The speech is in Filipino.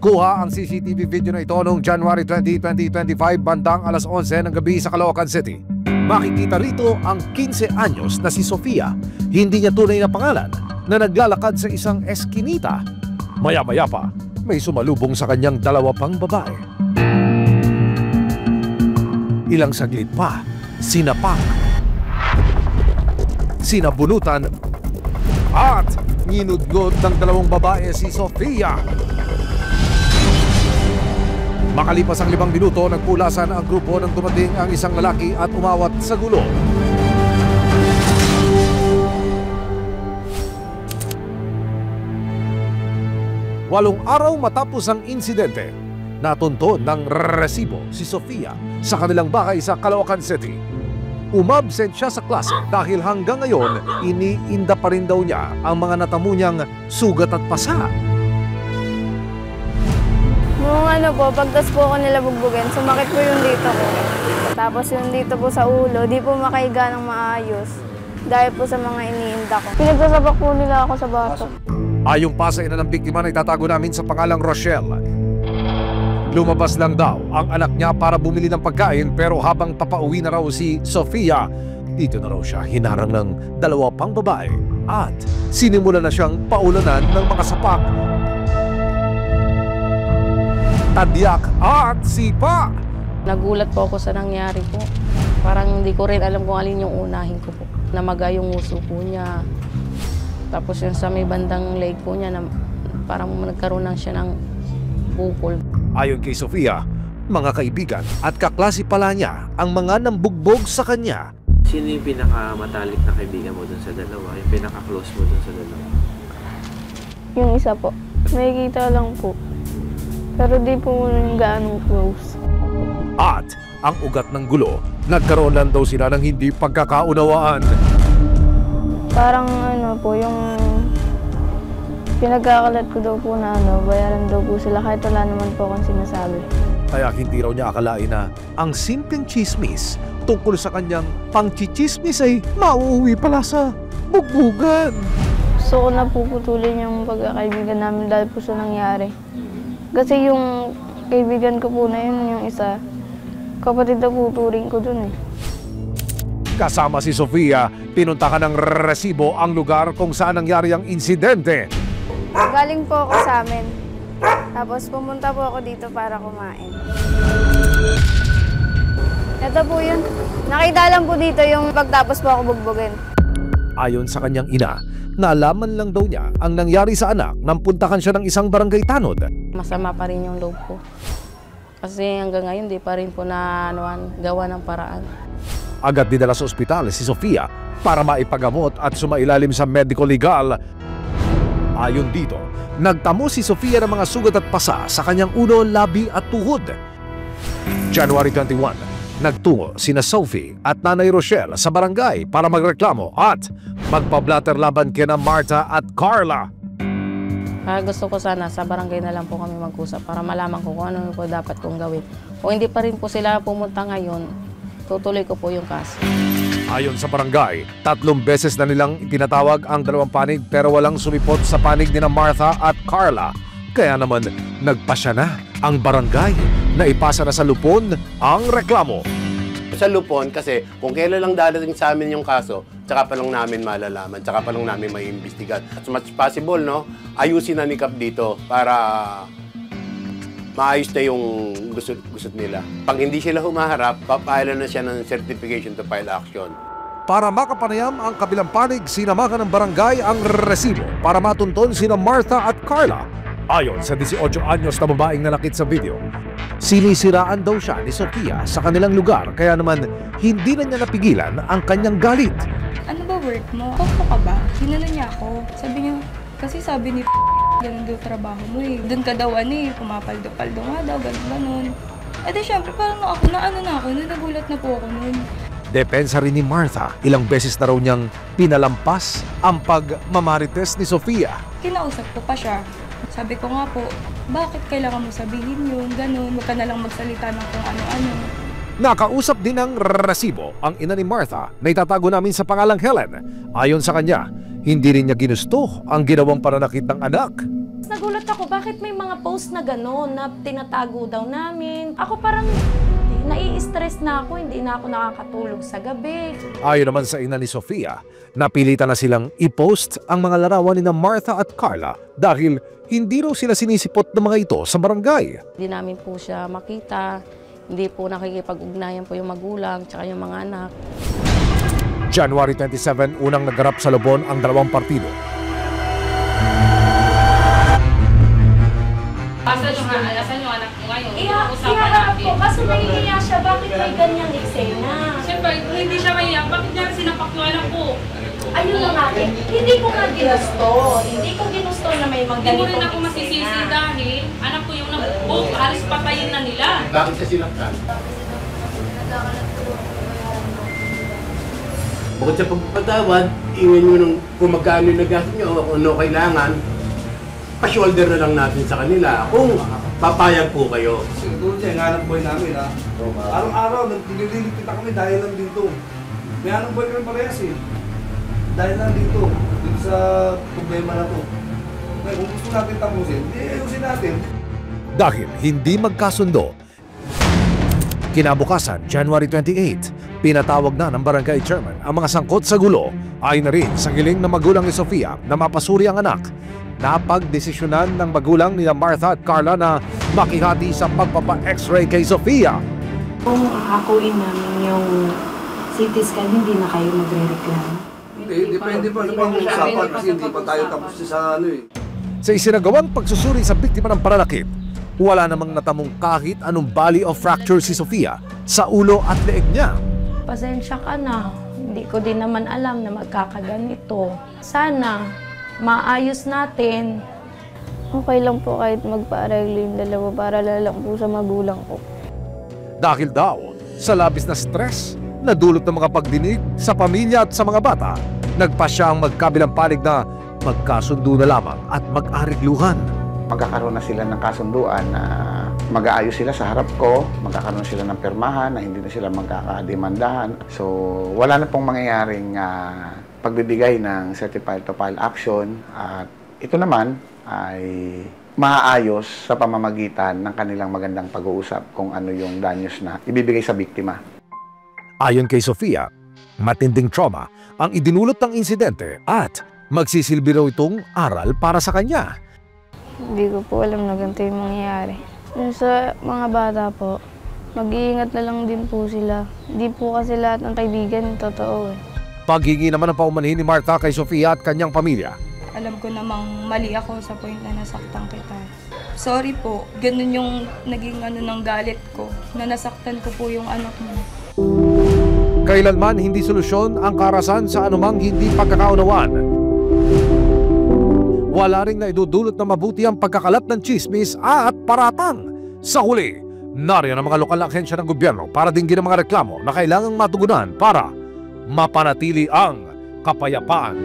Kuha ang CCTV video na ito noong January 20, 2025 bandang alas 11 ng gabi sa Caloocan City. Makikita rito ang 15 anyos na si Sofia, hindi niya tunay na pangalan, na naglalakad sa isang eskinita. Maya-maya pa, may sumalubong sa kanyang dalawa pang babae. Ilang saglit pa, sinapak, sinabunutan, at nginudngod ng dalawang babae si Sofia. Makalipas ang 5 minuto, nagpulasan ang grupo nang dumating ang isang lalaki at umawat sa gulo. Walong araw matapos ang insidente, natunto ng resibo si Sofia sa kanilang bahay sa Caloocan City. Umabsent siya sa klase dahil hanggang ngayon iniinda pa rin daw niya ang mga natamo niyang sugat at pasa. Nung pagtas po ako nila bugbugin, sumakit po yung dito ko. Tapos yung dito po sa ulo, di po makaiga ng maayos. Dahil po sa mga iniinda ko. Pinagsasabak po nila ako sa bato. Ayong pa sa ina ng biktima na itatago namin sa pangalang Rochelle. Lumabas lang daw ang anak niya para bumili ng pagkain, pero habang papauwi na raw si Sofia, dito na raw siya hinarang ng dalawa pang babae at sinimula na siyang paulanan ng mga sapak, tadyak at sipa. Nagulat po ako sa nangyari po. Parang hindi ko rin alam kung alin yung unahin ko po. Namaga yung uso po niya. Tapos yung sa may bandang leg po niya, na parang nagkaroon lang siya ng bukol. Ayon kay Sofia, mga kaibigan at kaklase pala niya ang mga nambugbog sa kanya. Sino yung pinakamatalik na kaibigan mo dun sa dalawa? Yung pinaka-close mo dun sa dalawa? Yung isa po, may kita lang po. Pero di po gaano close. At ang ugat ng gulo, nagkaroon lang daw sila ng hindi pagkakaunawaan. Parang po, yung pinagkakalat ko daw po na bayaran daw po sila kahit wala naman po akong sinasabi. Kaya hindi raw niya akalain na ang simpleng chismis tungkol sa kanyang pangchichismis ay mauuwi pala sa bugbugan. Gusto ko na po putulin yung pagkakaibigan namin dahil po sa nangyari. Kasi yung kaibigan ko po na yun, yung isa, kapatid na po turing ko dun eh. Kasama si Sofia, pinuntahan ng resibo ang lugar kung saan nangyari ang insidente. Galing po ako sa amin. Tapos pumunta po ako dito para kumain. Ito po yun. Nakita lang po dito yung pagtapos po ako bugbugin. Ayon sa kanyang ina, nalaman lang daw niya ang nangyari sa anak nang puntahan siya ng isang barangay tanod. Masama pa rin yung loob ko. Kasi hanggang ngayon di pa rin po na gawa ng paraan. Agad dinala sa ospital si Sofia para maipagamot at sumailalim sa medical legal. Ayon dito, nagtamo si Sofia ng mga sugat at pasa sa kanyang ulo, labi at tuhod. January 21, nagtungo sina Sophie at Nanay Rochelle sa barangay para magreklamo at magpablatter laban kina Martha at Carla. Gusto ko sana sa barangay na lang po kami mag-usap para malaman ko kung ano po dapat kong gawin. Kung hindi pa rin po sila pumunta ngayon, tutuloy ko po yung kaso. Ayon sa barangay, 3 beses na nilang itinatawag ang dalawang panig pero walang sumipot sa panig ni Martha at Carla. Kaya naman nagpasya na ang barangay na ipasa na sa lupon ang reklamo. Sa lupon kasi kung kailan lang dadating sa amin yung kaso, tsaka pa lang namin malalaman, tsaka pa lang namin maiimbestigan. As much as possible, ayusin na ni Kap dito para maayos na yung gusto nila. Pag hindi sila humaharap, papailan na siya ng certification to file action. Para makapanayam ang kabilang panig, sinamahan ng barangay ang resibo para matunton sina Martha at Carla. Ayon sa 18 anyos na babaeng nanakit sa video, sinisiraan daw siya ni Sofia sa kanilang lugar kaya naman hindi na niya napigilan ang kanyang galit. Ano ba work mo? Popo ka ba? Hinala niya ako. Sabi niya, kasi sabi ni ganun daw trabaho mo eh. Doon ka daw pumapaldo-paldo nga daw, ganun. Eh di syempre parang nagulat na po ako nun. Depensa rin ni Martha, ilang beses na raw niyang pinalampas ang pagmamarites ni Sofia. Kinausap ko pa siya. Sabi ko nga po, bakit kailangan mo sabihin yun, ganun, huwag ka na lang magsalita ng kung ano-ano. Nakausap din ng resibo ang ina ni Martha na itatago namin sa pangalang Helen. Ayon sa kanya, hindi rin niya ginusto ang ginawang pananakit ng anak. Nagulat ako, bakit may mga post na gano'n na tinatago daw namin? Ako parang nai-stress na ako, hindi na ako nakakatulog sa gabi. Ayon naman sa ina ni Sofia, napilitan na silang i-post ang mga larawan ni na Martha at Carla dahil hindi raw sila sinisipot ng mga ito sa barangay. Hindi namin po siya makita, hindi po nakikipag-ugnayan po yung magulang tsaka yung mga anak. January 27, unang naganap sa Lubon ang dalawang partido. Asan yung anak mo ngayon? Usapan Iharap natin. po, kaso nahihiya siya, bakit may ganyang eksena? Siyempre, kung hindi siya maiyak, bakit niya sinapak yung anak ko? Ayun na nga, hindi ko nga ginusto. Hindi ko ginusto na may mga Hindi mo rin ganitong ako masisisi eksena. dahil anak ko yung nag-book, halos patayin na nila. Bakit siya sinaktan? Bukod sa pagpapatawad, ingin nyo nung kung magkano yung nagastos nyo o kung ano kailangan, pa-shoulder na lang natin sa kanila kung papayag po kayo. Siguro siya, yung hanap boy namin ha. Araw-araw, nagtililit kita kami dahil lang dito. May hanap boy kami parehas eh. Dahil lang dito sa problema na to. Ngayon, kung gusto natin tapusin, ayusin natin. Dahil hindi magkasundo, kinabukasan, January 28, pinatawag na ng barangay chairman ang mga sangkot sa gulo. Ay na rin sa hiling ng magulang ni Sofia na mapasuri ang anak. Napagdesisyonan ng magulang ni Martha at Carla na makihati sa pagpapa-x-ray kay Sofia. Kung akakuin namin yung CT scan, hindi na kayo magre-reklamo. Hindi, depende pa sa pag-uusapan kasi hindi pa tayo tapos sa ano eh. Sa isinagawang pagsusuri sa biktima ng pananakit, wala namang natamong kahit anong bali o fracture si Sofia sa ulo at leeg niya. Pasensya ka na. Hindi ko din naman alam na magkakaganito. Sana maayos natin. Okay lang po kahit magpa-areglo yung dalawa para lang po sa magulang ko. Dahil daw sa labis na stress na dulot ng mga pagdinig sa pamilya at sa mga bata, nagpa siya ang magkabilang panig na magkasundo na lamang at mag-arigluhan. Magkakaroon na sila ng kasunduan na mag-aayos sila sa harap ko, magkakaroon sila ng permahan na hindi na sila magkakademandahan. So wala na pong mangyayaring pagbibigay ng certified to file action at ito naman ay maaayos sa pamamagitan ng kanilang magandang pag-uusap kung ano yung danyos na ibibigay sa biktima. Ayon kay Sofia, matinding trauma ang idinulot ng insidente at magsisilbi raw itong aral para sa kanya. Hindi ko po alam na ganito yung mangyayari. Yung sa mga bata po, mag-iingat na lang din po sila. Hindi po kasi lahat ng kaibigan totoo eh. Paghingi naman ng paumanhin ni Martha kay Sofia at kanyang pamilya. Alam ko namang mali ako sa point na nasaktan kita. Sorry po, ganun yung naging ng galit ko, na nasaktan ko po yung anak mo. Kailanman hindi solusyon ang karahasan sa anumang hindi pagkakaunawan. Wala ring naidudulot na mabuti ang pagkakalat ng chismis at paratang. Sa huli, nariyan ang mga lokal na ahensya ng gobyerno para dinggin ang mga reklamo na kailangang matugunan para mapanatili ang kapayapaan